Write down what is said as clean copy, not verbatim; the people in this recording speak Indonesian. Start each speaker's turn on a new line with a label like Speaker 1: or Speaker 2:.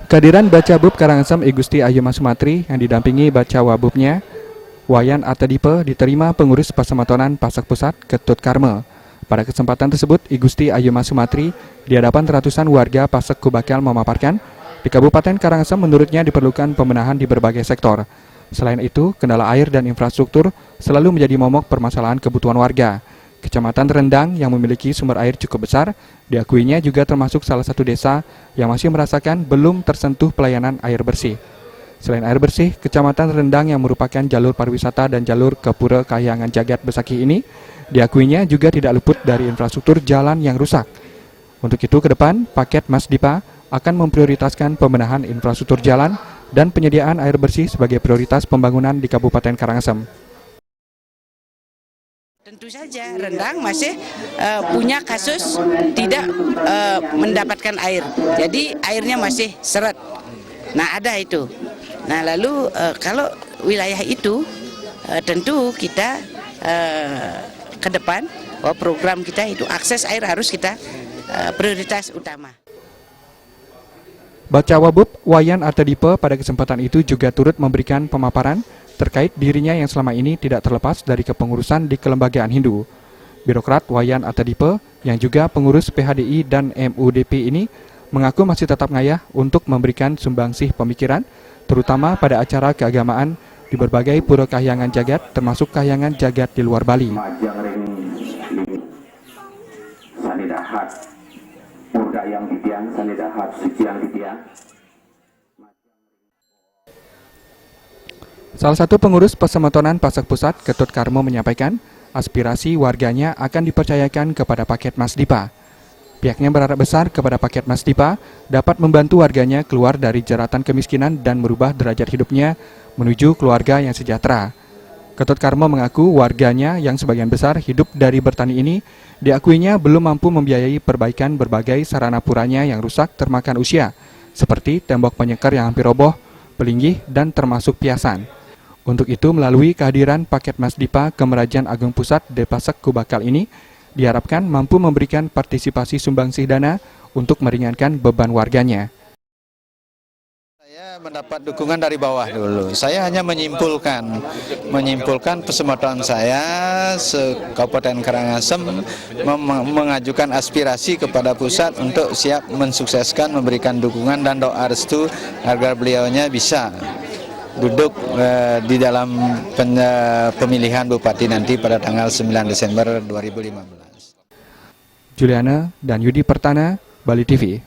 Speaker 1: Kehadiran Baca Bub Karangasem I Gusti Ayu Mas Sumatri yang didampingi Baca Wabubnya, Wayan Atadipe diterima pengurus Pasematonan Pasak Pusat Ketut Karma. Pada kesempatan tersebut, I Gusti Ayu Mas Sumatri di hadapan ratusan warga Pasek Kubakal memaparkan, di Kabupaten Karangasem menurutnya diperlukan pembenahan di berbagai sektor. Selain itu, kendala air dan infrastruktur selalu menjadi momok permasalahan kebutuhan warga. Kecamatan Rendang yang memiliki sumber air cukup besar, diakuinya juga termasuk salah satu desa yang masih merasakan belum tersentuh pelayanan air bersih. Selain air bersih, Kecamatan Rendang yang merupakan jalur pariwisata dan jalur ke Pura Kahyangan Jagat Besaki ini, diakuinya juga tidak luput dari infrastruktur jalan yang rusak. Untuk itu ke depan, paket Mas Dipa akan memprioritaskan pembenahan infrastruktur jalan dan penyediaan air bersih sebagai prioritas pembangunan di Kabupaten Karangasem.
Speaker 2: Tentu saja Rendang masih punya kasus tidak mendapatkan air, jadi airnya masih seret. Nah ada itu. Nah lalu kalau wilayah itu tentu kita ke depan program kita itu akses air harus kita prioritas utama.
Speaker 1: Baca Wabub Wayan Atadipe pada kesempatan itu juga turut memberikan pemaparan terkait dirinya yang selama ini tidak terlepas dari kepengurusan di kelembagaan Hindu. Birokrat Wayan Atadipe yang juga pengurus PHDI dan MUDP ini mengaku masih tetap ngayah untuk memberikan sumbangsih pemikiran, terutama pada acara keagamaan di berbagai pura kahyangan jagat, termasuk kahyangan jagat di luar Bali. Salah satu pengurus Pasematonan Pasak Pusat, Ketut Karmo, menyampaikan aspirasi warganya akan dipercayakan kepada paket Mas Dipa. Pihaknya berharap besar kepada paket Mas Dipa dapat membantu warganya keluar dari jeratan kemiskinan dan merubah derajat hidupnya menuju keluarga yang sejahtera. Ketut Karmo mengaku warganya yang sebagian besar hidup dari bertani ini diakuinya belum mampu membiayai perbaikan berbagai sarana puranya yang rusak termakan usia, seperti tembok penyeker yang hampir roboh, pelinggih, dan termasuk piasan. Untuk itu, melalui kehadiran paket Mas Dipa Kemerajaan Agung Pusat di Pasek Kubakal ini, diharapkan mampu memberikan partisipasi sumbangsih dana untuk meringankan beban warganya.
Speaker 3: Saya mendapat dukungan dari bawah dulu. Saya hanya menyimpulkan Pasematonan saya Kabupaten Karangasem mengajukan aspirasi kepada pusat untuk siap mensukseskan, memberikan dukungan dan doa restu agar beliaunya bisa duduk di dalam pemilihan bupati nanti pada tanggal 9 Desember 2015.
Speaker 1: Juliana dan Yudi Pertana, Bali TV.